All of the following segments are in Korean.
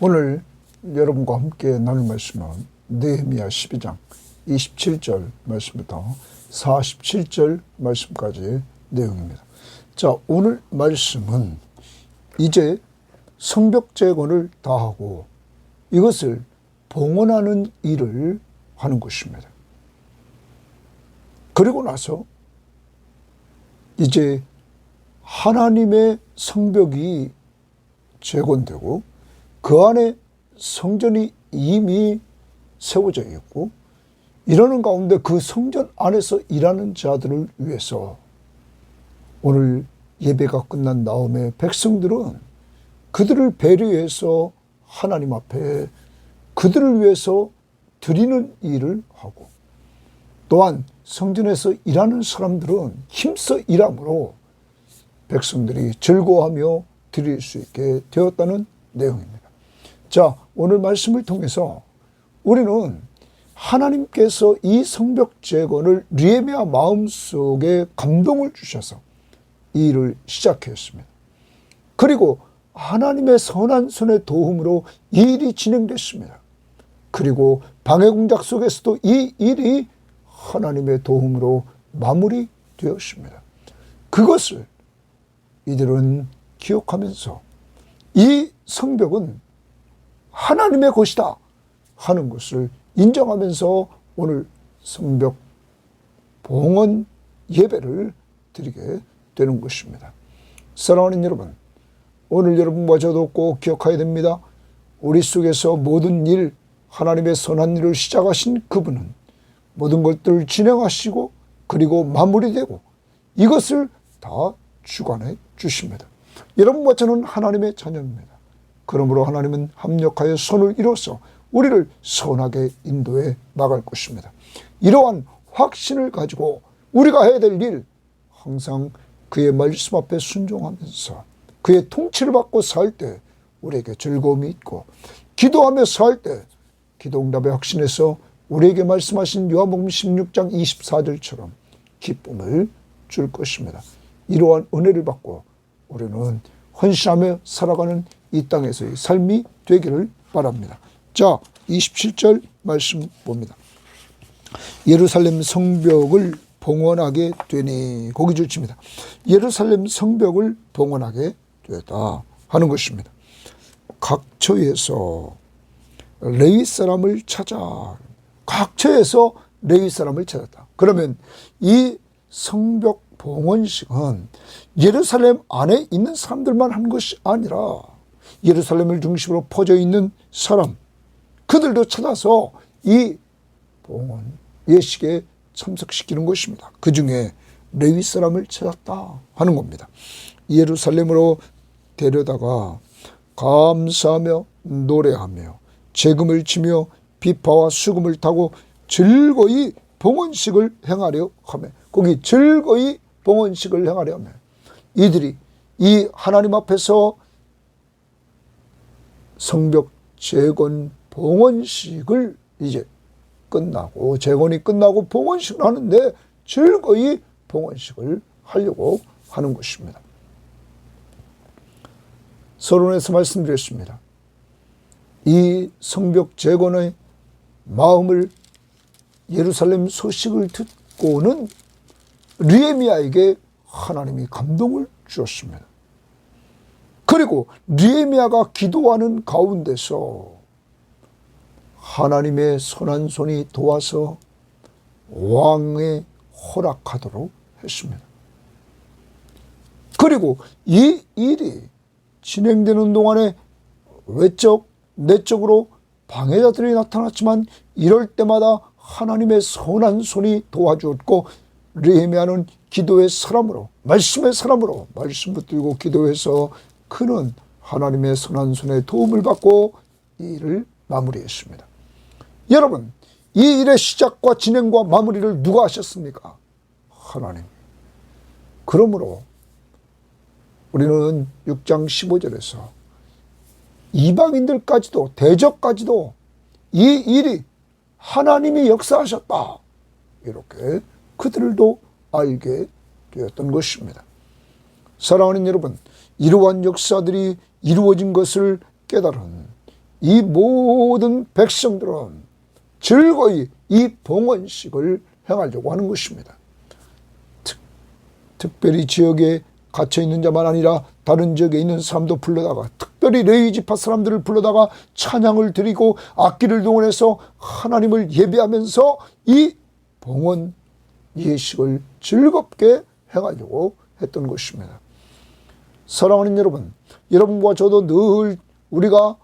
오늘 여러분과 함께 나눌 말씀은 느헤미야 12장 27절 말씀부터 47절 말씀까지의 내용입니다. 자, 오늘 말씀은 이제 성벽 재건을 다 하고 이것을 봉헌하는 일을 하는 것입니다. 그리고 나서 이제 하나님의 성벽이 재건되고 그 안에 성전이 이미 세워져 있고 이러는 가운데 그 성전 안에서 일하는 자들을 위해서 오늘 예배가 끝난 다음에 백성들은 그들을 배려해서 하나님 앞에 그들을 위해서 드리는 일을 하고 또한 성전에서 일하는 사람들은 힘써 일함으로 백성들이 즐거워하며 드릴 수 있게 되었다는 내용입니다. 자, 오늘 말씀을 통해서 우리는 하나님께서 이 성벽 재건을 느헤미야 마음속에 감동을 주셔서 이 일을 시작했습니다. 그리고 하나님의 선한 손의 도움으로 이 일이 진행됐습니다. 그리고 방해 공작 속에서도 이 일이 하나님의 도움으로 마무리되었습니다. 그것을 이들은 기억하면서 이 성벽은 하나님의 것이다 하는 것을 인정하면서 오늘 성벽 봉헌 예배를 드리게 되는 것입니다. 사랑하는 여러분, 오늘 여러분과 저도 꼭 기억해야 됩니다. 우리 속에서 모든 일, 하나님의 선한 일을 시작하신 그분은 모든 것들을 진행하시고 그리고 마무리되고 이것을 다 주관해 주십니다. 여러분과 저는 하나님의 자녀입니다. 그러므로 하나님은 합력하여 손을 이뤄서 우리를 선하게 인도해 나갈 것입니다. 이러한 확신을 가지고 우리가 해야 될 일, 항상 그의 말씀 앞에 순종하면서 그의 통치를 받고 살 때 우리에게 즐거움이 있고 기도하며 살 때 기도 응답의 확신에서 우리에게 말씀하신 요한복음 16장 24절처럼 기쁨을 줄 것입니다. 이러한 은혜를 받고 우리는 헌신하며 살아가는 이 땅에서의 삶이 되기를 바랍니다. 자, 27절 말씀 봅니다. 예루살렘 성벽을 봉헌하게 되니, 거기 줄칩니다. 예루살렘 성벽을 봉헌하게 되었다 하는 것입니다. 각처에서 레위 사람을 찾아, 각처에서 레위 사람을 찾았다. 그러면 이 성벽 봉헌식은 예루살렘 안에 있는 사람들만 한 것이 아니라 예루살렘을 중심으로 퍼져 있는 사람, 그들도 찾아서 이 봉헌 예식에 참석시키는 것입니다. 그 중에 레위 사람을 찾았다 하는 겁니다. 예루살렘으로 데려다가 감사하며 노래하며 재금을 치며 비파와 수금을 타고 즐거이 봉헌식을 행하려 하며, 거기 즐거이 봉헌식을 행하려 하며 이들이 이 하나님 앞에서 성벽 재건 봉헌식을 이제 끝나고 재건이 끝나고 봉헌식을 하는데 즐거이 봉헌식을 하려고 하는 것입니다. 서론에서 말씀드렸습니다. 이 성벽 재건의 마음을 예루살렘 소식을 듣고는 느헤미야에게 하나님이 감동을 주었습니다. 그리고 느헤미야가 기도하는 가운데서 하나님의 선한 손이 도와서 왕의 허락하도록 했습니다. 그리고 이 일이 진행되는 동안에 외적, 내적으로 방해자들이 나타났지만 이럴 때마다 하나님의 선한 손이 도와주었고 느헤미야는 기도의 사람으로, 말씀의 사람으로 말씀 붙들고 기도해서 그는 하나님의 선한 손의 도움을 받고 이 일을 마무리했습니다. 여러분, 이 일의 시작과 진행과 마무리를 누가 하셨습니까? 하나님. 그러므로 우리는 6장 15절에서 이방인들까지도 대적까지도 이 일이 하나님이 역사하셨다, 이렇게 그들도 알게 되었던 것입니다. 사랑하는 여러분, 이러한 역사들이 이루어진 것을 깨달은 이 모든 백성들은 즐거이 이 봉헌식을 행하려고 하는 것입니다. 특별히 지역에 갇혀있는 자만 아니라 다른 지역에 있는 사람도 불러다가, 특별히 레위 지파 사람들을 불러다가 찬양을 드리고 악기를 동원해서 하나님을 예배하면서 이 봉헌 예식을 즐겁게 행하려고 했던 것입니다. 사랑하는 여러분, 여러분과 저도 늘 우리가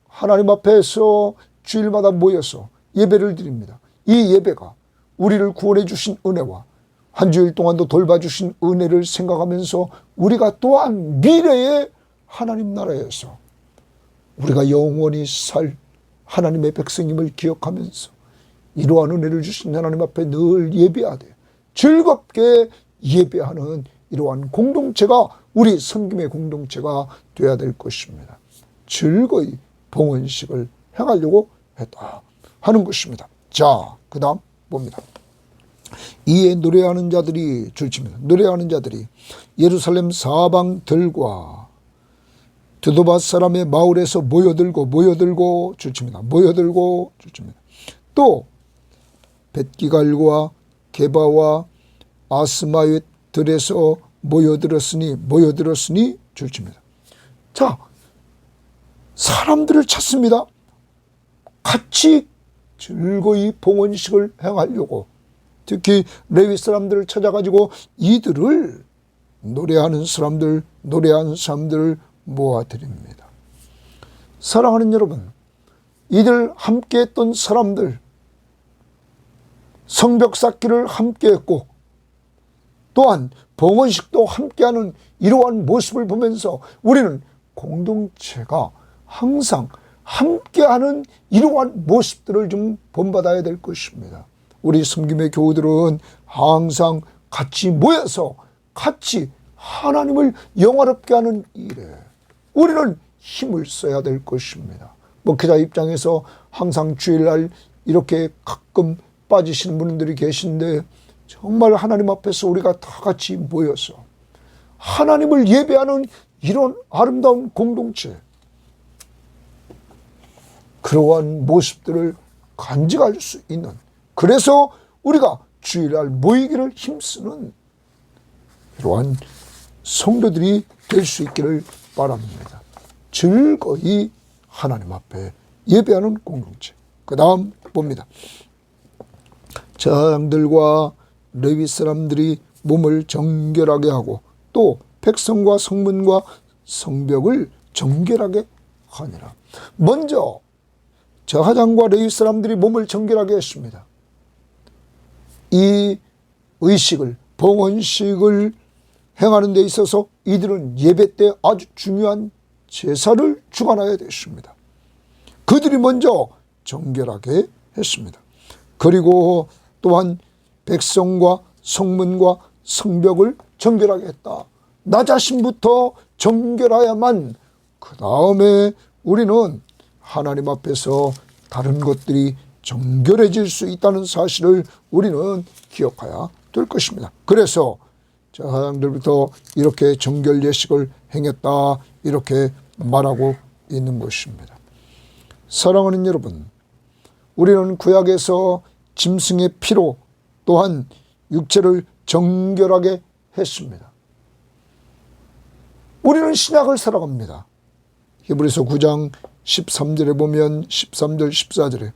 하나님 앞에서 주일마다 모여서 예배를 드립니다. 이 예배가 우리를 구원해 주신 은혜와 한 주일 동안도 돌봐주신 은혜를 생각하면서 우리가 또한 미래의 하나님 나라에서 우리가 영원히 살 하나님의 백성임을 기억하면서 이러한 은혜를 주신 하나님 앞에 늘 예배하되 즐겁게 예배하는 이러한 공동체가 우리 섬김의 공동체가 되어야 될 것입니다. 즐거이 봉헌식을 행하려고 했다 하는 것입니다. 자, 그 다음 봅니다. 이에 노래하는 자들이 줄칩니다. 노래하는 자들이 예루살렘 사방들과 드도바 사람의 마을에서 모여들고 줄칩니다. 모여들고 줄칩니다. 또 벳기갈과 게바와 아스마웻 들에서 모여들었으니 줄칩니다. 자, 사람들을 찾습니다. 같이 즐거이 봉헌식을 행하려고, 특히 레위 사람들을 찾아가지고 이들을 노래하는 사람들을 모아드립니다. 사랑하는 여러분, 이들 함께 했던 사람들, 성벽 쌓기를 함께 했고 또한 봉헌식도 함께하는 이러한 모습을 보면서 우리는 공동체가 항상 함께하는 이러한 모습들을 좀 본받아야 될 것입니다. 우리 섬김의 교우들은 항상 같이 모여서 같이 하나님을 영화롭게 하는 일에 우리는 힘을 써야 될 것입니다. 목회자 입장에서 항상 주일날 이렇게 가끔 빠지시는 분들이 계신데 정말 하나님 앞에서 우리가 다 같이 모여서 하나님을 예배하는 이런 아름다운 공동체, 그러한 모습들을 간직할 수 있는, 그래서 우리가 주일날 모이기를 힘쓰는 이러한 성도들이 될 수 있기를 바랍니다. 즐거이 하나님 앞에 예배하는 공동체. 그 다음 봅니다. 제사장들과 레위 사람들이 몸을 정결하게 하고 또 백성과 성문과 성벽을 정결하게 하니라. 먼저 제사장과 레위 사람들이 몸을 정결하게 했습니다. 이 의식을, 봉헌식을 행하는 데 있어서 이들은 예배 때 아주 중요한 제사를 주관하여야 됐습니다. 그들이 먼저 정결하게 했습니다. 그리고 또한 백성과 성문과 성벽을 정결하게 했다. 나 자신부터 정결해야만 그 다음에 우리는 하나님 앞에서 다른 것들이 정결해질 수 있다는 사실을 우리는 기억해야 될 것입니다. 그래서 제사장들부터 이렇게 정결 예식을 행했다 이렇게 말하고 있는 것입니다. 사랑하는 여러분, 우리는 구약에서 짐승의 피로 또한 육체를 정결하게 했습니다. 우리는 신약을 살아갑니다. 히브리서 9장 13절에 보면 13절 14절에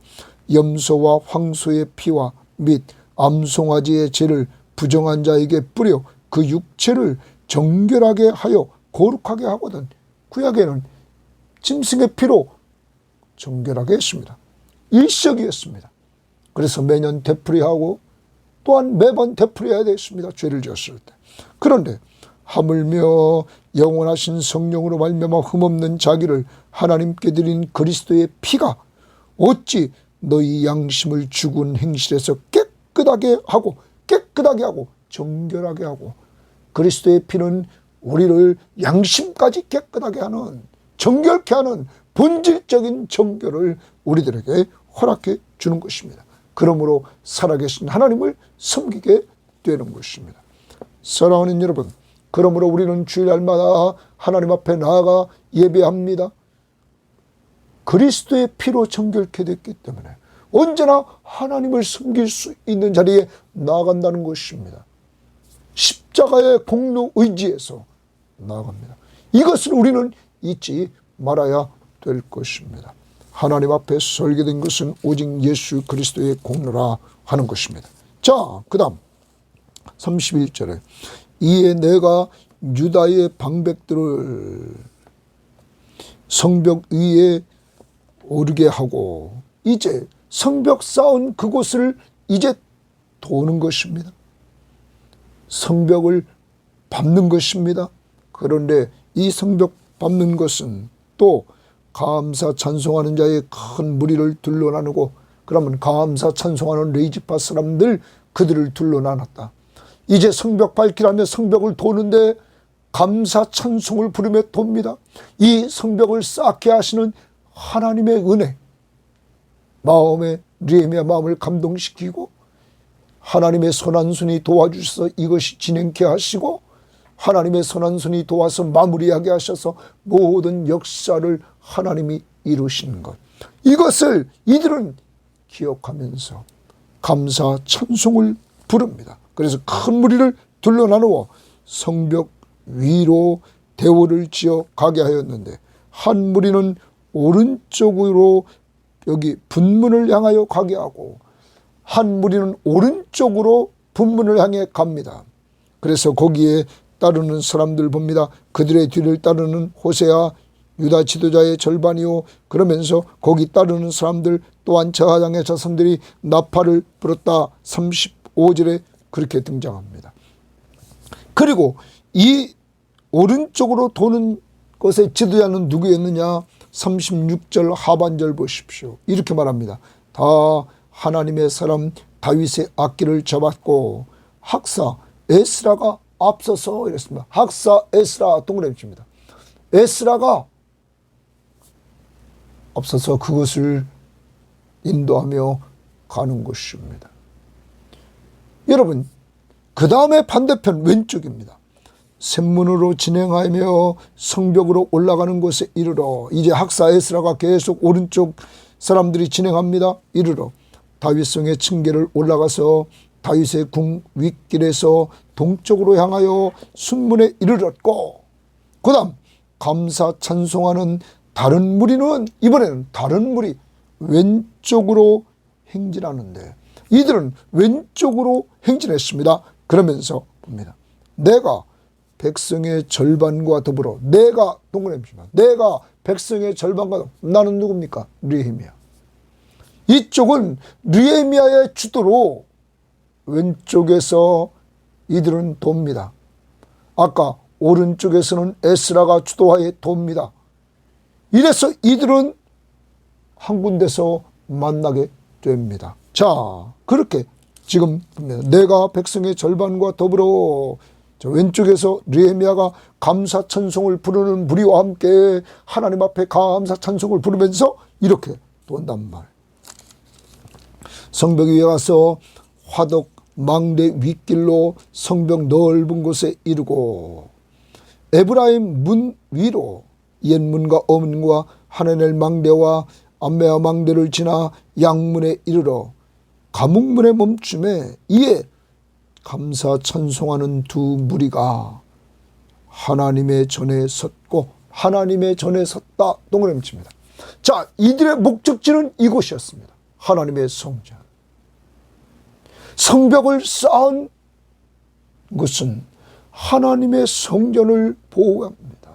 염소와 황소의 피와 및 암송아지의 죄를 부정한 자에게 뿌려 그 육체를 정결하게 하여 거룩하게 하거든. 구약에는 짐승의 피로 정결하게 했습니다. 일시적이었습니다. 그래서 매년 되풀이하고 또한 매번 되풀이해야 됐습니다. 죄를 지었을 때. 그런데 하물며 영원하신 성령으로 말미암아 흠없는 자기를 하나님께 드린 그리스도의 피가 어찌 너희 양심을 죽은 행실에서 깨끗하게 하고 정결하게 하고, 그리스도의 피는 우리를 양심까지 깨끗하게 하는, 정결케 하는 본질적인 정결을 우리들에게 허락해 주는 것입니다. 그러므로 살아계신 하나님을 섬기게 되는 것입니다. 사랑하는 여러분, 그러므로 우리는 주일날마다 하나님 앞에 나아가 예배합니다. 그리스도의 피로 정결케 됐기 때문에 언제나 하나님을 섬길 수 있는 자리에 나아간다는 것입니다. 십자가의 공로 의지에서 나아갑니다. 이것을 우리는 잊지 말아야 될 것입니다. 하나님 앞에 설계된 것은 오직 예수 그리스도의 공로라 하는 것입니다. 자, 그 다음 31절에 이에 내가 유다의 방백들을 성벽 위에 오르게 하고, 이제 성벽 쌓은 그곳을 이제 도는 것입니다. 성벽을 밟는 것입니다. 그런데 이 성벽 밟는 것은 또 감사 찬송하는 자의 큰 무리를 둘러나누고, 그러면 감사 찬송하는 레이지파 사람들 그들을 둘러나눴다. 이제 성벽 밟기라며 성벽을 도는데 감사 찬송을 부르며 돕니다. 이 성벽을 쌓게 하시는 하나님의 은혜, 마음에 느헤미야 마음을 감동시키고 하나님의 선한 손이 도와주셔서 이것이 진행케 하시고 하나님의 선한 손이 도와서 마무리하게 하셔서 모든 역사를 하나님이 이루시는 것, 이것을 이들은 기억하면서 감사 찬송을 부릅니다. 그래서 큰 무리를 둘러 나누어 성벽 위로 대오를 지어 가게 하였는데, 한 무리는 오른쪽으로 여기 분문을 향하여 가게 하고 한 무리는 오른쪽으로 분문을 향해 갑니다. 그래서 거기에 따르는 사람들 봅니다. 그들의 뒤를 따르는 호세아 유다 지도자의 절반이요, 그러면서 거기 따르는 사람들 또한 저하장의 자손들이 나팔을 불었다. 35절에 그렇게 등장합니다. 그리고 이 오른쪽으로 도는 것의 지도자는 누구였느냐? 36절 하반절 보십시오. 이렇게 말합니다. 다 하나님의 사람 다윗의 악기를 잡았고 학사 에스라가 앞서서 이랬습니다. 학사 에스라 동그라미 칩니다. 에스라가 앞서서 그것을 인도하며 가는 것입니다. 여러분, 그 다음에 반대편 왼쪽입니다. 샘문으로 진행하며 성벽으로 올라가는 곳에 이르러, 이제 학사 에스라가 계속 오른쪽 사람들이 진행합니다. 이르러 다윗성의 층계를 올라가서 다윗의 궁 윗길에서 동쪽으로 향하여 순문에 이르렀고, 그 다음 감사 찬송하는 다른 무리는 이번에는 다른 무리 왼쪽으로 행진하는데, 이들은 왼쪽으로 행진했습니다. 그러면서 봅니다. 내가 백성의 절반과 더불어, 내가 동그라미입니다. 내가 백성의 절반과 더불어, 나는 누굽니까? 느헤미야. 이쪽은 느헤미야의 주도로 왼쪽에서 이들은 돕니다. 아까 오른쪽에서는 에스라가 주도하에 돕니다. 이래서 이들은 한 군데서 만나게 됩니다. 자, 그렇게 지금 봅니다. 내가 백성의 절반과 더불어, 왼쪽에서 느헤미야가 감사 찬송을 부르는 무리와 함께 하나님 앞에 감사 찬송을 부르면서 이렇게 돈단 말. 성벽 위에 가서 화덕 망대 윗길로 성벽 넓은 곳에 이르고 에브라임 문 위로 옛문과 어문과 하나넬 망대와 암메아 망대를 지나 양문에 이르러 가문문에 멈춤에, 이에 감사 찬송하는 두 무리가 하나님의 전에 섰고, 하나님의 전에 섰다 동그라미 칩니다. 자, 이들의 목적지는 이곳이었습니다. 하나님의 성전. 성벽을 쌓은 것은 하나님의 성전을 보호합니다.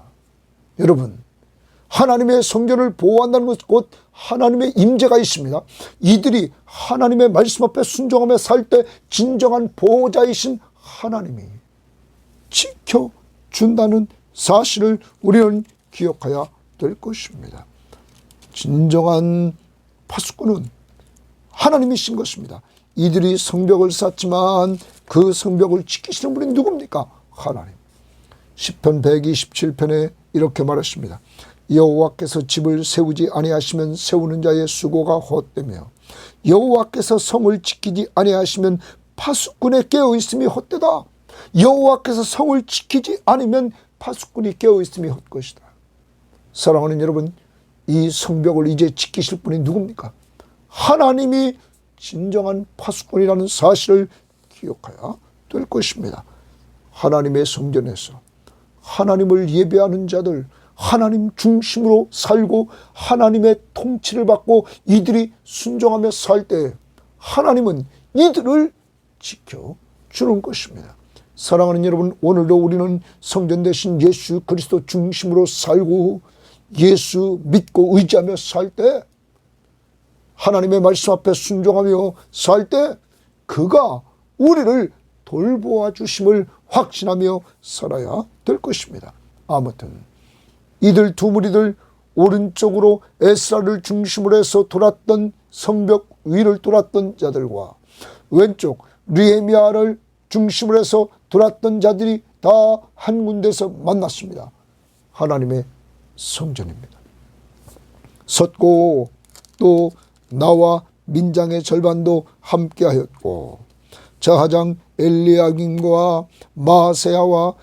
여러분, 하나님의 성전을 보호한다는 것, 곧 하나님의 임재가 있습니다. 이들이 하나님의 말씀 앞에 순종하며 살 때 진정한 보호자이신 하나님이 지켜준다는 사실을 우리는 기억해야 될 것입니다. 진정한 파수꾼은 하나님이신 것입니다. 이들이 성벽을 쌓지만 그 성벽을 지키시는 분이 누굽니까? 하나님. 시편 127편에 이렇게 말했습니다. 여호와께서 집을 세우지 아니하시면 세우는 자의 수고가 헛되며 여호와께서 성을 지키지 아니하시면 파수꾼의 깨어있음이 헛되다. 여호와께서 성을 지키지 않으면 파수꾼이 깨어있음이 헛것이다. 사랑하는 여러분, 이 성벽을 이제 지키실 분이 누굽니까? 하나님이 진정한 파수꾼이라는 사실을 기억해야 될 것입니다. 하나님의 성전에서 하나님을 예배하는 자들, 하나님 중심으로 살고 하나님의 통치를 받고 이들이 순종하며 살 때 하나님은 이들을 지켜주는 것입니다. 사랑하는 여러분, 오늘도 우리는 성전 대신 예수 그리스도 중심으로 살고 예수 믿고 의지하며 살 때, 하나님의 말씀 앞에 순종하며 살 때 그가 우리를 돌보아 주심을 확신하며 살아야 될 것입니다. 아무튼 이들 두 무리들 오른쪽으로 에스라를 중심으로 해서 돌았던 성벽 위를 돌았던 자들과 왼쪽 느헤미야를 중심으로 해서 돌았던 자들이 다 한 군데서 만났습니다. 하나님의 성전입니다. 섰고 또 나와 민장의 절반도 함께하였고 저하장 엘리야김과 마세야와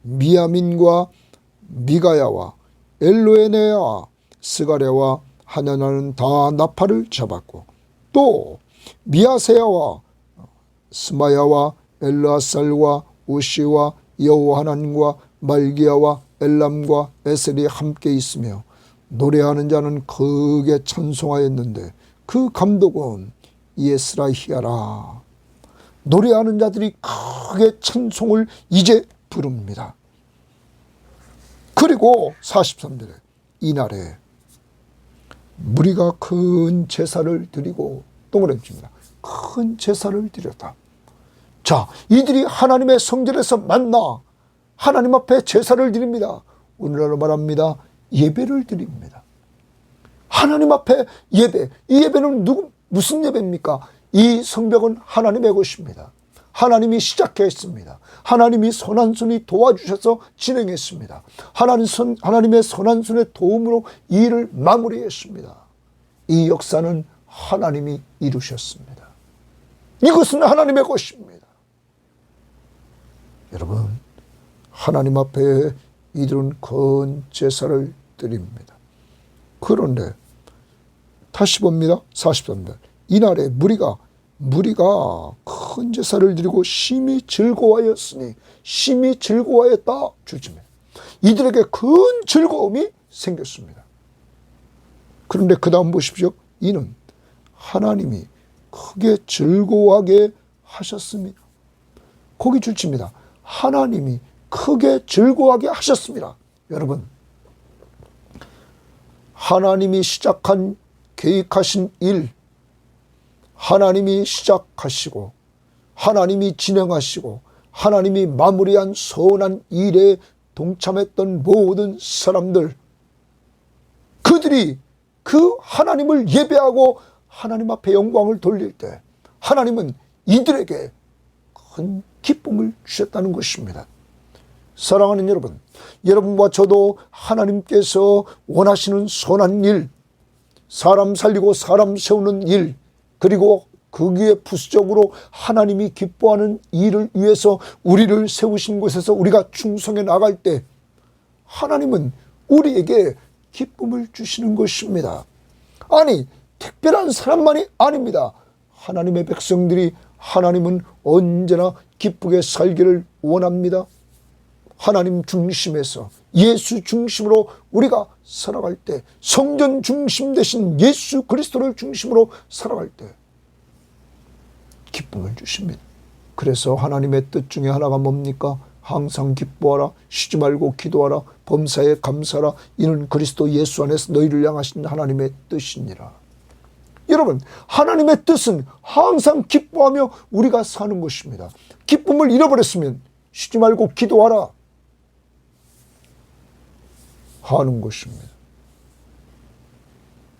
미야민과 미가야와 엘로에네와 스가랴와 하나나는 다 나팔을 잡았고 또 미야세야와 스마야와 엘르아살과 우시와 여호하난과 말기야와 엘람과 에셀이 함께 있으며 노래하는 자는 크게 찬송하였는데 그 감독은 예스라히야라. 노래하는 자들이 크게 찬송을 이제 부릅니다. 그리고 43절에 이날에 무리가 큰 제사를 드리고 동그라미 칩니다. 큰 제사를 드렸다. 자, 이들이 하나님의 성전에서 만나 하나님 앞에 제사를 드립니다. 오늘날로 말합니다. 예배를 드립니다. 하나님 앞에 예배. 이 예배는 무슨 예배입니까? 이 성벽은 하나님의 것입니다. 하나님이 시작했습니다. 하나님이 선한 손이 도와주셔서 진행했습니다. 하나님의 선한 손의 도움으로 이 일을 마무리했습니다. 이 역사는 하나님이 이루셨습니다. 이것은 하나님의 것입니다. 여러분, 하나님 앞에 이들은 큰 제사를 드립니다. 그런데 다시 봅니다. 43절. 이날에 무리가 큰 제사를 드리고 심히 즐거워하였으니, 심히 즐거워하였다 주지면 이들에게 큰 즐거움이 생겼습니다. 그런데 그 다음 보십시오. 이는 하나님이 크게 즐거워하게 하셨습니다. 거기 줄칩니다. 하나님이 크게 즐거워하게 하셨습니다. 여러분, 하나님이 시작한 계획하신 일, 하나님이 시작하시고 하나님이 진행하시고 하나님이 마무리한 선한 일에 동참했던 모든 사람들, 그들이 그 하나님을 예배하고 하나님 앞에 영광을 돌릴 때 하나님은 이들에게 큰 기쁨을 주셨다는 것입니다. 사랑하는 여러분, 여러분과 저도 하나님께서 원하시는 선한 일, 사람 살리고 사람 세우는 일, 그리고 거기에 부수적으로 하나님이 기뻐하는 일을 위해서 우리를 세우신 곳에서 우리가 충성해 나갈 때 하나님은 우리에게 기쁨을 주시는 것입니다. 아니, 특별한 사람만이 아닙니다. 하나님의 백성들이 하나님은 언제나 기쁘게 살기를 원합니다. 하나님 중심에서 예수 중심으로 우리가 살아갈 때, 성전 중심 대신 예수 그리스도를 중심으로 살아갈 때 기쁨을 주십니다. 그래서 하나님의 뜻 중에 하나가 뭡니까? 항상 기뻐하라, 쉬지 말고 기도하라, 범사에 감사하라, 이는 그리스도 예수 안에서 너희를 향하신 하나님의 뜻이니라. 여러분, 하나님의 뜻은 항상 기뻐하며 우리가 사는 것입니다. 기쁨을 잃어버렸으면 쉬지 말고 기도하라 하는 것입니다.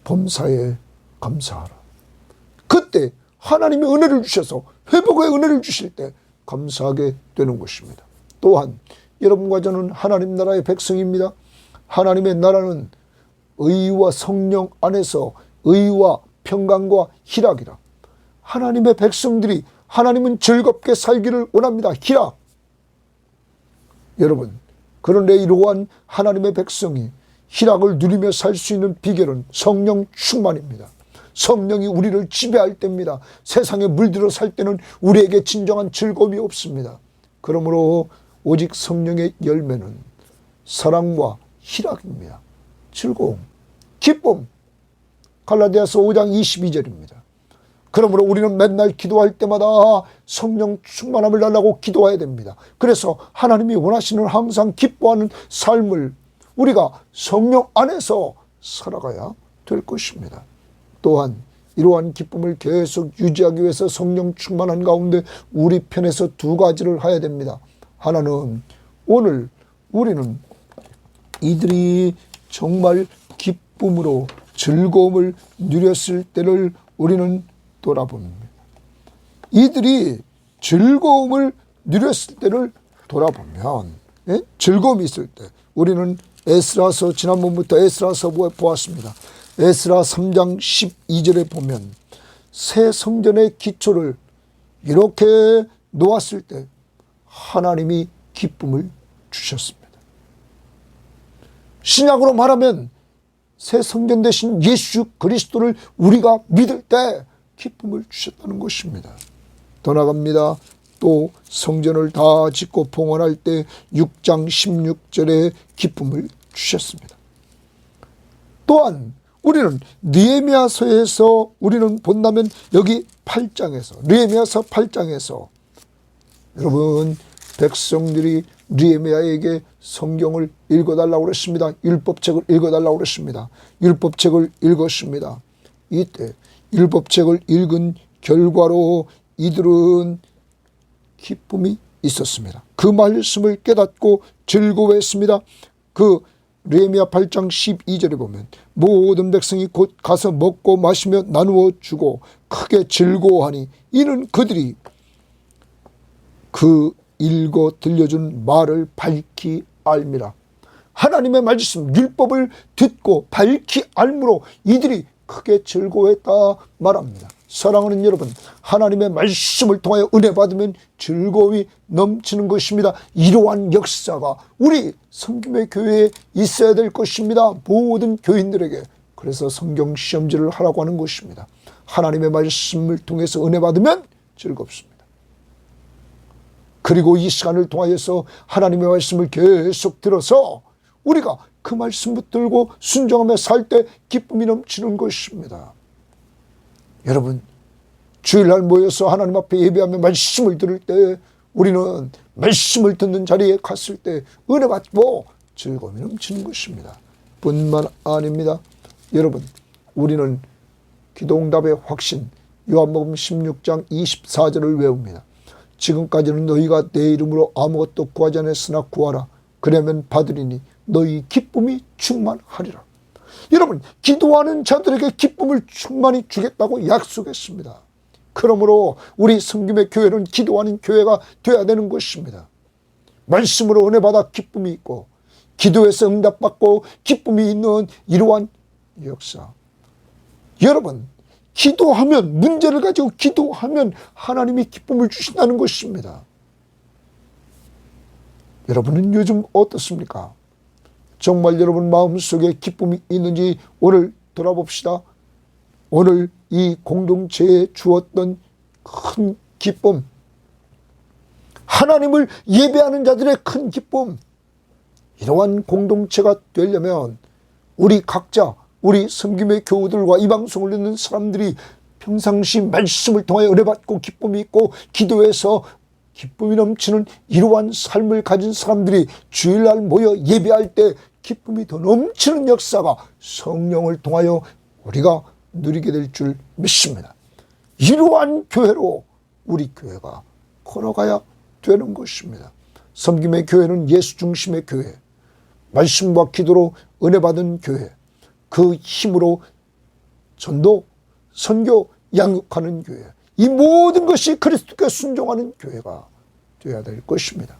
범사에 감사하라. 그때 하나님이 은혜를 주셔서 회복의 은혜를 주실 때 감사하게 되는 것입니다. 또한 여러분과 저는 하나님 나라의 백성입니다. 하나님의 나라는 의와 성령 안에서 의와 평강과 희락이라. 하나님의 백성들이 하나님은 즐겁게 살기를 원합니다. 희락. 여러분, 그런데 이러한 하나님의 백성이 희락을 누리며 살 수 있는 비결은 성령 충만입니다. 성령이 우리를 지배할 때입니다. 세상에 물들어 살 때는 우리에게 진정한 즐거움이 없습니다. 그러므로 오직 성령의 열매는 사랑과 희락입니다. 즐거움, 기쁨. 갈라디아서 5장 22절입니다. 그러므로 우리는 맨날 기도할 때마다 성령 충만함을 달라고 기도해야 됩니다. 그래서 하나님이 원하시는 항상 기뻐하는 삶을 우리가 성령 안에서 살아가야 될 것입니다. 또한 이러한 기쁨을 계속 유지하기 위해서 성령 충만한 가운데 우리 편에서 두 가지를 해야 됩니다. 하나는 오늘 우리는 이들이 정말 기쁨으로 즐거움을 누렸을 때를 우리는 돌아봅니다. 이들이 즐거움을 누렸을 때를 돌아보면, 즐거움이 있을 때 우리는 에스라서, 지난번부터 에스라서 보았습니다. 에스라 3장 12절에 보면 새 성전의 기초를 이렇게 놓았을 때 하나님이 기쁨을 주셨습니다. 신약으로 말하면 새 성전 대신 예수 그리스도를 우리가 믿을 때 기쁨을 주셨다는 것입니다. 더 나갑니다. 또 성전을 다 짓고 봉헌할 때 6장 16절에 기쁨을 주셨습니다. 또한 우리는 느헤미야서에서 우리는 본다면 여기 8장에서 느헤미야서 8장에서 여러분 백성들이 느헤미야에게 성경을 읽어달라고 그랬습니다. 율법책을 읽어달라고 그랬습니다. 율법책을 읽었습니다. 이때 율법책을 읽은 결과로 이들은 기쁨이 있었습니다. 그 말씀을 깨닫고 즐거워했습니다. 그 느헤미야 8장 12절에 보면 모든 백성이 곧 가서 먹고 마시며 나누어 주고 크게 즐거워하니 이는 그들이 그 읽어 들려준 말을 밝히 알미라. 하나님의 말씀 율법을 듣고 밝히 알므로 이들이 크게 즐거워했다 말합니다. 사랑하는 여러분, 하나님의 말씀을 통하여 은혜 받으면 즐거움이 넘치는 것입니다. 이러한 역사가 우리 성김의 교회에 있어야 될 것입니다. 모든 교인들에게. 그래서 성경 시험지를 하라고 하는 것입니다. 하나님의 말씀을 통해서 은혜 받으면 즐겁습니다. 그리고 이 시간을 통하여서 하나님의 말씀을 계속 들어서 우리가 그 말씀 붙들고 순종하며 살 때 기쁨이 넘치는 것입니다. 여러분, 주일날 모여서 하나님 앞에 예배하며 말씀을 들을 때 우리는 말씀을 듣는 자리에 갔을 때 은혜 받고 즐거움이 넘치는 것입니다. 뿐만 아닙니다. 여러분, 우리는 기도응답의 확신 요한복음 16장 24절을 외웁니다. 지금까지는 너희가 내 이름으로 아무것도 구하지 않았으나 구하라. 그러면 받으리니 너희 기쁨이 충만하리라. 여러분, 기도하는 자들에게 기쁨을 충만히 주겠다고 약속했습니다. 그러므로 우리 성김의 교회는 기도하는 교회가 되어야 되는 것입니다. 말씀으로 은혜 받아 기쁨이 있고 기도에서 응답받고 기쁨이 있는 이러한 역사. 여러분, 기도하면, 문제를 가지고 기도하면 하나님이 기쁨을 주신다는 것입니다. 여러분은 요즘 어떻습니까? 정말 여러분 마음속에 기쁨이 있는지 오늘 돌아봅시다. 오늘 이 공동체에 주었던 큰 기쁨, 하나님을 예배하는 자들의 큰 기쁨, 이러한 공동체가 되려면 우리 각자, 우리 섬김의 교우들과 이 방송을 듣는 사람들이 평상시 말씀을 통하여 은혜받고 기쁨이 있고 기도해서 기쁨이 넘치는 이러한 삶을 가진 사람들이 주일날 모여 예배할 때 기쁨이 더 넘치는 역사가 성령을 통하여 우리가 누리게 될 줄 믿습니다. 이러한 교회로 우리 교회가 걸어가야 되는 것입니다. 섬김의 교회는 예수 중심의 교회, 말씀과 기도로 은혜받은 교회, 그 힘으로 전도, 선교, 양육하는 교회, 이 모든 것이 그리스도께 순종하는 교회가 되어야 될 것입니다.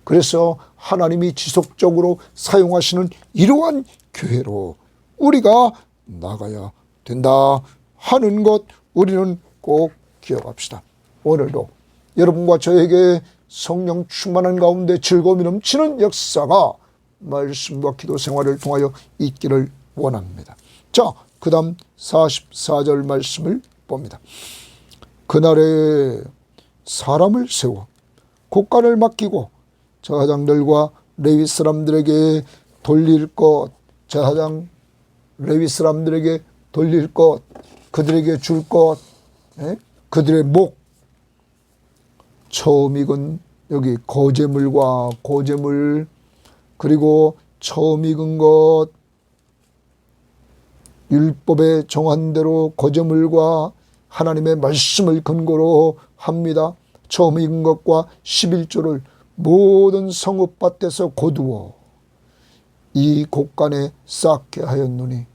그래서 하나님이 지속적으로 사용하시는 이러한 교회로 우리가 나가야 된다 하는 것 우리는 꼭 기억합시다. 오늘도 여러분과 저에게 성령 충만한 가운데 즐거움이 넘치는 역사가 말씀과 기도 생활을 통하여 있기를 원합니다. 자, 그 다음 44절 말씀을 봅니다. 그날에 사람을 세워 곡간을 맡기고 제사장들과 레위 사람들에게 돌릴 것, 제사장 레위 사람들에게 돌릴 것, 그들에게 줄 것, 그들의 목, 처음 익은 여기 거제물과 고제물, 그리고 처음 익은 것, 율법에 정한 대로 거제물과 하나님의 말씀을 근거로 합니다. 처음 익은 것과 11조를 모든 성읍밭에서 거두어 이 곡간에 쌓게 하였노니,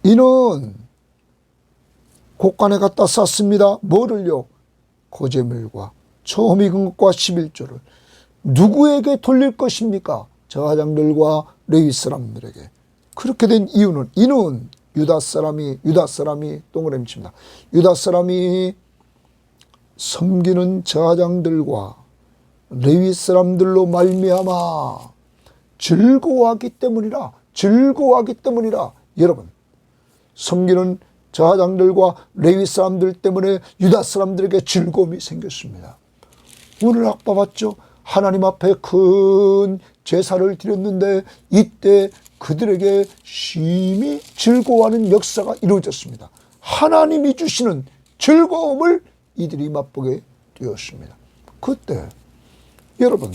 이는 곡간에 갖다 쌓습니다. 뭐를요? 거제물과 처음 익은 것과 11조를. 누구에게 돌릴 것입니까? 제사장들과 레위 사람들에게. 그렇게 된 이유는, 이는 유다 사람이 동그라미 칩니다. 유다 사람이 섬기는 제사장들과 레위 사람들로 말미암아 즐거워하기 때문이라. 여러분, 섬기는 제사장들과 레위 사람들 때문에 유다 사람들에게 즐거움이 생겼습니다. 오늘 아까 봤죠? 하나님 앞에 큰 제사를 드렸는데 이때 그들에게 심히 즐거워하는 역사가 이루어졌습니다. 하나님이 주시는 즐거움을 이들이 맛보게 되었습니다. 그때 여러분,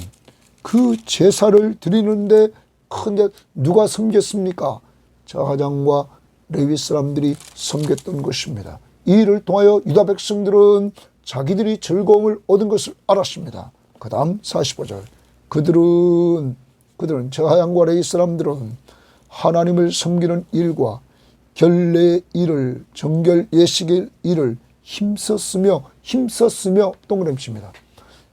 그 제사를 드리는데 근데 누가 섬겼습니까? 제사장과 레위 사람들이 섬겼던 것입니다. 이 일을 통하여 유다 백성들은 자기들이 즐거움을 얻은 것을 알았습니다. 그 다음 45절. 그들은 제사장과 레위 사람들은 하나님을 섬기는 일과 결례의 일을, 정결 예식의 일을 힘썼으며 동그라미 칩니다.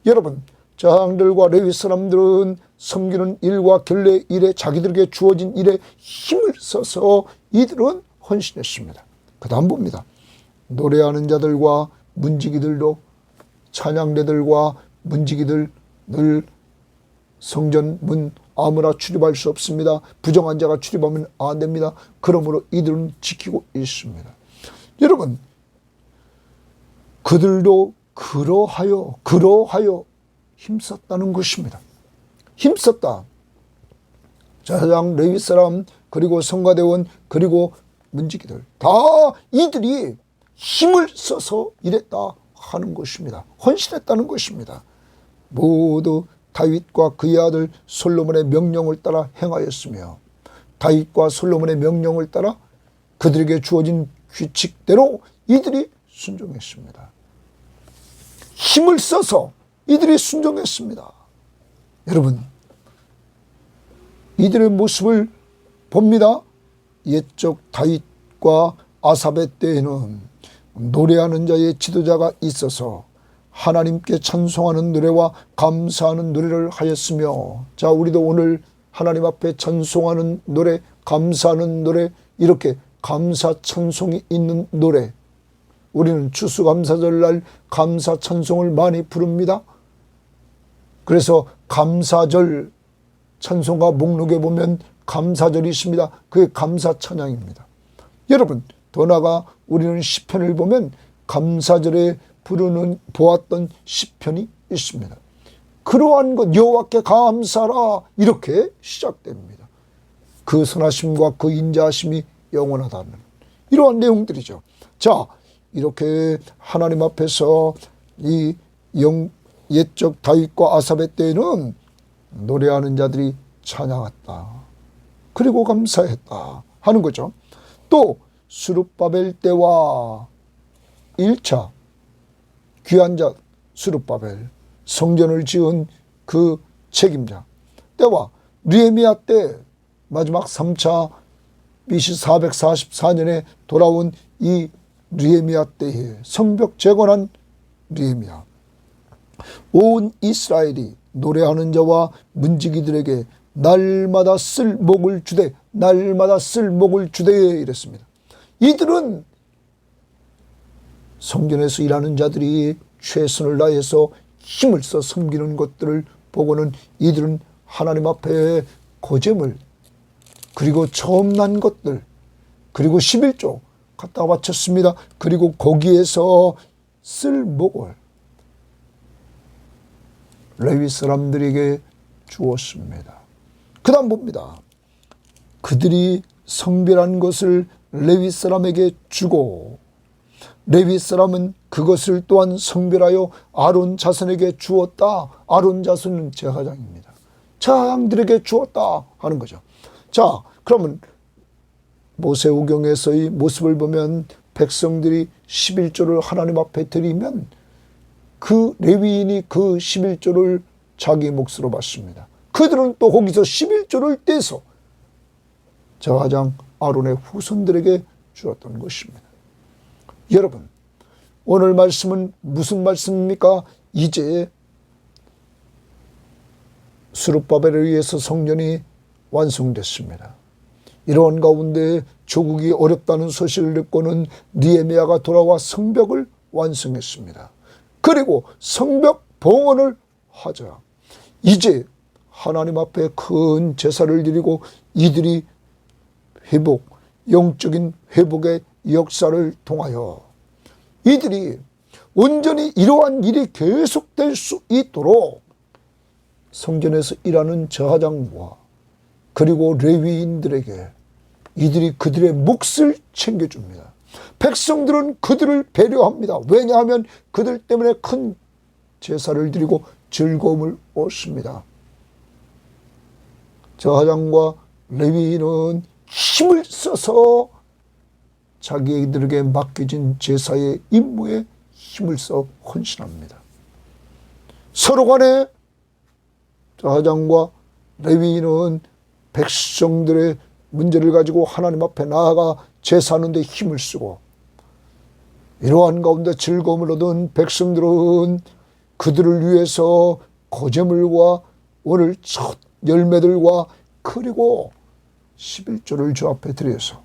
여러분, 제사장들과 레위 사람들은 섬기는 일과 결례의 일에, 자기들에게 주어진 일에 힘을 써서 이들은 헌신했습니다. 그 다음 봅니다. 노래하는 자들과 문지기들도, 찬양대들과 문지기들 늘 성전 문 아무나 출입할 수 없습니다. 부정한 자가 출입하면 안 됩니다. 그러므로 이들은 지키고 있습니다. 여러분, 그들도 그러하여 힘썼다는 것입니다. 힘썼다. 제사장, 레위 사람, 그리고 성가대원, 그리고 문지기들 다 이들이 힘을 써서 일했다 하는 것입니다. 헌신했다는 것입니다. 모두 다윗과 그의 아들 솔로몬의 명령을 따라 행하였으며, 다윗과 솔로몬의 명령을 따라 그들에게 주어진 규칙대로 이들이 순종했습니다. 힘을 써서 이들이 순종했습니다. 여러분, 이들의 모습을 봅니다. 옛적 다윗과 아삽의 때에는 노래하는 자의 지도자가 있어서 하나님께 찬송하는 노래와 감사하는 노래를 하였으며, 자, 우리도 오늘 하나님 앞에 찬송하는 노래, 감사하는 노래, 이렇게 감사 찬송이 있는 노래, 우리는 추수감사절날 감사 찬송을 많이 부릅니다. 그래서 감사절 찬송가 목록에 보면 감사절이 있습니다. 그게 감사 찬양입니다. 여러분, 더 나아가 우리는 시편을 보면 감사절에 부르는 보았던 시편이 있습니다. 그러한 것, 여호와께 감사라, 이렇게 시작됩니다. 그 선하심과 그 인자하심이 영원하다는 이러한 내용들이죠. 자, 이렇게 하나님 앞에서 이 옛적 다윗과 아삽의 때에는 노래하는 자들이 찬양했다, 그리고 감사했다 하는 거죠. 또 스룹바벨 때와 1차 귀한 자 스룹바벨, 성전을 지은 그 책임자 때와 느헤미야 때, 마지막 3차 BC 444년에 돌아온 이 느헤미야 때에 성벽 재건한 느헤미야, 온 이스라엘이 노래하는 자와 문지기들에게 날마다 쓸 목을 주되 이랬습니다. 이들은 성전에서 일하는 자들이 최선을 다해서 힘을 써 섬기는 것들을 보고는 이들은 하나님 앞에 거제물, 그리고 처음 난 것들, 그리고 11조 갖다가 바쳤습니다. 그리고 거기에서 쓸 목을 레위 사람들에게 주었습니다. 그 다음 봅니다. 그들이 성별한 것을 레위 사람에게 주고 레위 사람은 그것을 또한 성별하여 아론 자손에게 주었다. 아론 자손은 제사장입니다. 제사장들에게 주었다 하는 거죠. 자, 그러면 모세오경에서의 모습을 보면 백성들이 11조를 하나님 앞에 드리면 그 레위인이 그 11조를 자기 몫으로 받습니다. 그들은 또 거기서 11조를 떼서 제사장 아론의 후손들에게 주었던 것입니다. 여러분, 오늘 말씀은 무슨 말씀입니까? 이제 스룹바벨에 의해서 성전이 완성됐습니다. 이러한 가운데 조국이 어렵다는 소식을 듣고는 느헤미야가 돌아와 성벽을 완성했습니다. 그리고 성벽 봉헌을 하자. 이제 하나님 앞에 큰 제사를 드리고 이들이 회복, 영적인 회복의 역사를 통하여 이들이 온전히 이러한 일이 계속될 수 있도록 성전에서 일하는 제사장과 그리고 레위인들에게 이들이 그들의 몫을 챙겨줍니다. 백성들은 그들을 배려합니다. 왜냐하면 그들 때문에 큰 제사를 드리고 즐거움을 얻습니다. 제사장과 레위인은 힘을 써서 자기들에게 맡겨진 제사의 임무에 힘을 써 헌신합니다. 서로 간에 제사장과 레위인은 백성들의 문제를 가지고 하나님 앞에 나아가 제사하는 데 힘을 쓰고 이러한 가운데 즐거움을 얻은 백성들은 그들을 위해서 거제물과 오늘 첫 열매들과 그리고 11조를 주 앞에 드려서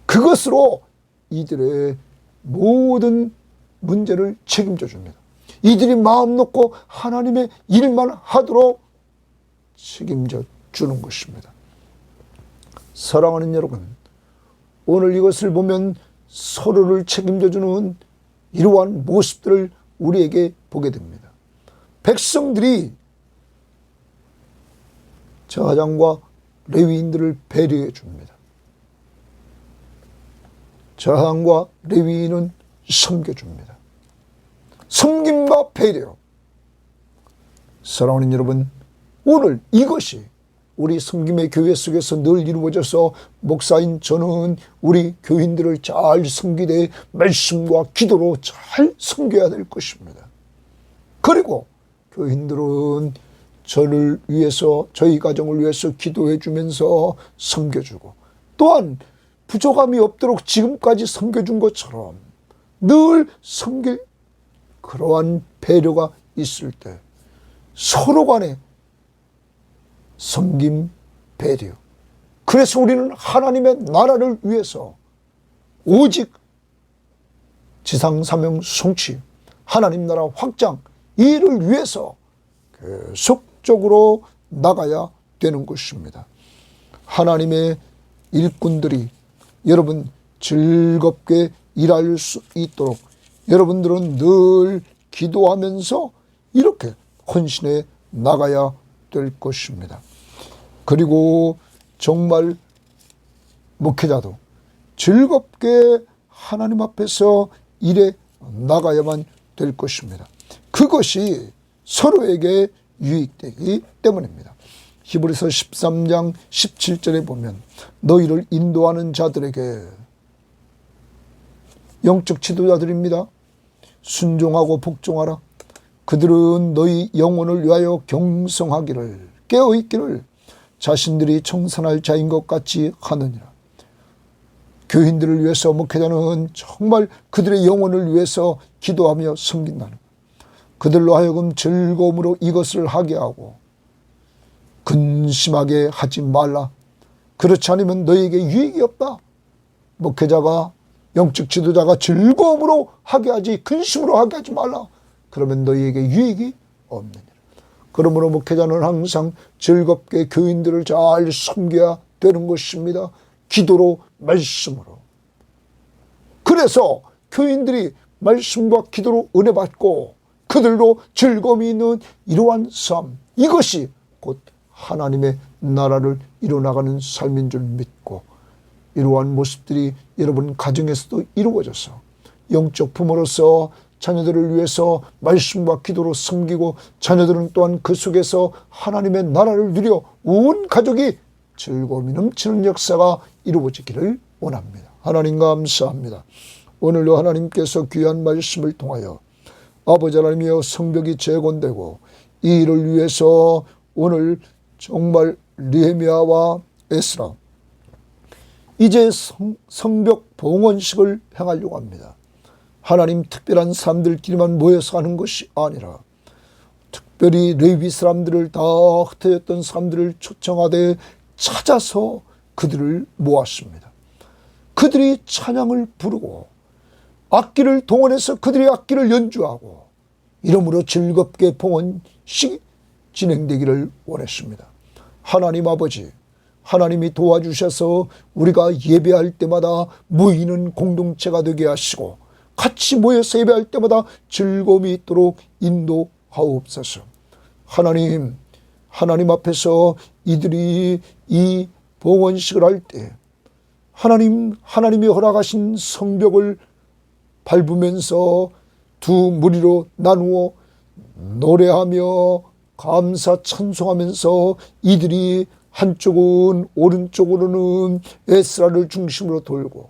그것으로 이들의 모든 문제를 책임져 줍니다. 이들이 마음 놓고 하나님의 일만 하도록 책임져 주는 것입니다. 사랑하는 여러분, 오늘 이것을 보면 서로를 책임져 주는 이러한 모습들을 우리에게 보게 됩니다. 백성들이 제사장과 레위인들을 배려해 줍니다. 제사장과 레위인은 섬겨줍니다. 섬김과 배려. 사랑하는 여러분, 오늘 이것이 우리 섬김의 교회 속에서 늘 이루어져서 목사인 저는 우리 교인들을 잘 섬기되 말씀과 기도로 잘 섬겨야 될 것입니다. 그리고 교인들은 저를 위해서 저희 가정을 위해서 기도해 주면서 섬겨주고 또한 부족함이 없도록 지금까지 섬겨준 것처럼 늘 섬길 그러한 배려가 있을 때 서로 간에 섬김, 배려. 그래서 우리는 하나님의 나라를 위해서 오직 지상사명 성취, 하나님 나라 확장, 이를 위해서 계속적으로 나가야 되는 것입니다. 하나님의 일꾼들이 여러분 즐겁게 일할 수 있도록 여러분들은 늘 기도하면서 이렇게 헌신해 나가야 될 것입니다. 그리고 정말 목회자도 즐겁게 하나님 앞에서 일해 나가야만 될 것입니다. 그것이 서로에게 유익되기 때문입니다. 히브리서 13장 17절에 보면 너희를 인도하는 자들에게 영적 지도자들입니다. 순종하고 복종하라. 그들은 너희 영혼을 위하여 경성하기를 깨어있기를 자신들이 청산할 자인 것 같이 하느니라. 교인들을 위해서 목회자는 정말 그들의 영혼을 위해서 기도하며 섬긴다는 것. 그들로 하여금 즐거움으로 이것을 하게 하고 근심하게 하지 말라. 그렇지 않으면 너희에게 유익이 없다. 목회자가 영적 지도자가 즐거움으로 하게 하지 근심으로 하게 하지 말라. 그러면 너희에게 유익이 없느니라. 그러므로 목회자는 항상 즐겁게 교인들을 잘 섬겨야 되는 것입니다. 기도로, 말씀으로. 그래서 교인들이 말씀과 기도로 은혜 받고 그들로 즐거움이 있는 이러한 삶, 이것이 곧 하나님의 나라를 이뤄나가는 삶인 줄 믿고, 이러한 모습들이 여러분 가정에서도 이루어져서 영적 부모로서 자녀들을 위해서 말씀과 기도로 섬기고, 자녀들은 또한 그 속에서 하나님의 나라를 누려 온 가족이 즐거움이 넘치는 역사가 이루어지기를 원합니다. 하나님 감사합니다. 오늘도 하나님께서 귀한 말씀을 통하여 아버지 하나님이여 성벽이 재건되고, 이 일을 위해서 오늘 정말 느헤미야와 에스라 이제 성벽 봉헌식을 행하려고 합니다. 하나님, 특별한 사람들끼리만 모여서 하는 것이 아니라 특별히 레위 사람들을, 다 흩어졌던 사람들을 초청하되 찾아서 그들을 모았습니다. 그들이 찬양을 부르고 악기를 동원해서 그들이 악기를 연주하고, 이러므로 즐겁게 봉헌식이 진행되기를 원했습니다. 하나님 아버지, 하나님이 도와주셔서 우리가 예배할 때마다 모이는 공동체가 되게 하시고, 같이 모여서 예배할 때마다 즐거움이 있도록 인도하옵소서. 하나님, 하나님 앞에서 이들이 이 봉헌식을 할 때 하나님이 허락하신 성벽을 밟으면서 두 무리로 나누어 노래하며 감사 찬송하면서, 이들이 한쪽은 오른쪽으로는 에스라를 중심으로 돌고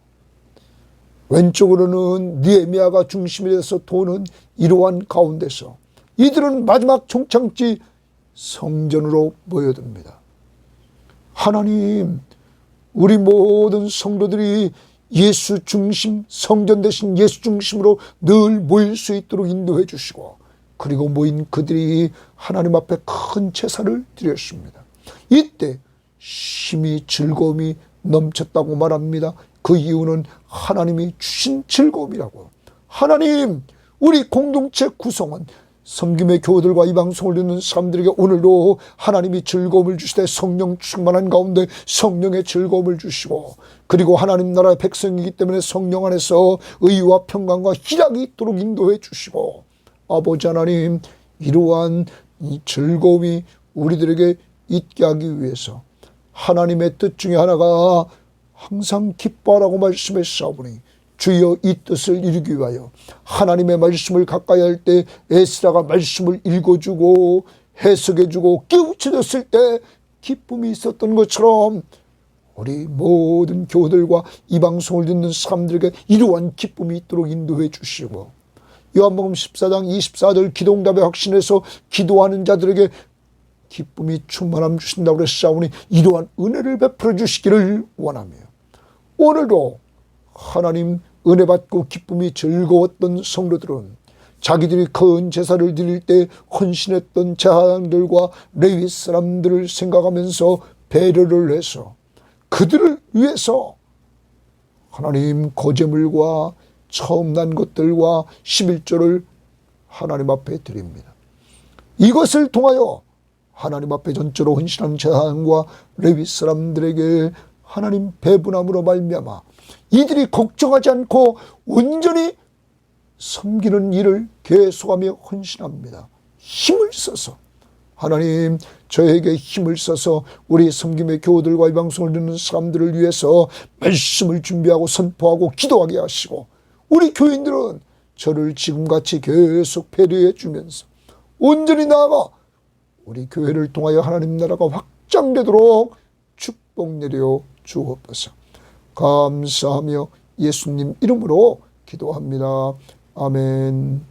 왼쪽으로는 느헤미야가 중심이 돼서 도는 이러한 가운데서 이들은 마지막 종착지 성전으로 모여듭니다. 하나님, 우리 모든 성도들이 예수 중심, 성전 대신 예수 중심으로 늘 모일 수 있도록 인도해 주시고, 그리고 모인 그들이 하나님 앞에 큰 제사를 드렸습니다. 이때 심히 즐거움이 넘쳤다고 말합니다. 그 이유는 하나님이 주신 즐거움이라고. 하나님, 우리 공동체 구성원, 섬김의 교우들과 이 방송을 듣는 사람들에게 오늘도 하나님이 즐거움을 주시되 성령 충만한 가운데 성령의 즐거움을 주시고, 그리고 하나님 나라의 백성이기 때문에 성령 안에서 의와 평강과 희락이 있도록 인도해 주시고, 아버지 하나님, 이러한 이 즐거움이 우리들에게 있게 하기 위해서 하나님의 뜻 중에 하나가 항상 기뻐하라고 말씀했사오니, 주여 이 뜻을 이루기 위하여 하나님의 말씀을 가까이 할 때 에스라가 말씀을 읽어주고 해석해주고 깨우쳐졌을 때 기쁨이 있었던 것처럼, 우리 모든 교우들과 이 방송을 듣는 사람들에게 이러한 기쁨이 있도록 인도해 주시고, 요한복음 14장 24절 기도응답에 확신해서 기도하는 자들에게 기쁨이 충만함 주신다고 그랬사오니, 이러한 은혜를 베풀어 주시기를 원하며, 오늘도 하나님 은혜 받고 기쁨이 즐거웠던 성도들은 자기들이 큰 제사를 드릴 때 헌신했던 제사장들과 레위 사람들을 생각하면서 배려를 해서 그들을 위해서 하나님 거제물과 처음 난 것들과 11조를 하나님 앞에 드립니다. 이것을 통하여 하나님 앞에 전적으로 헌신한 제사장과 레위 사람들에게 하나님 배분함으로 말미암아 이들이 걱정하지 않고 온전히 섬기는 일을 계속하며 헌신합니다. 힘을 써서, 하나님 저에게 힘을 써서 우리 섬김의 교우들과 이 방송을 듣는 사람들을 위해서 말씀을 준비하고 선포하고 기도하게 하시고, 우리 교인들은 저를 지금같이 계속 배려해 주면서 온전히 나아가 우리 교회를 통하여 하나님 나라가 확장되도록 축복 내려 주옵소서. 감사하며 예수님 이름으로 기도합니다. 아멘.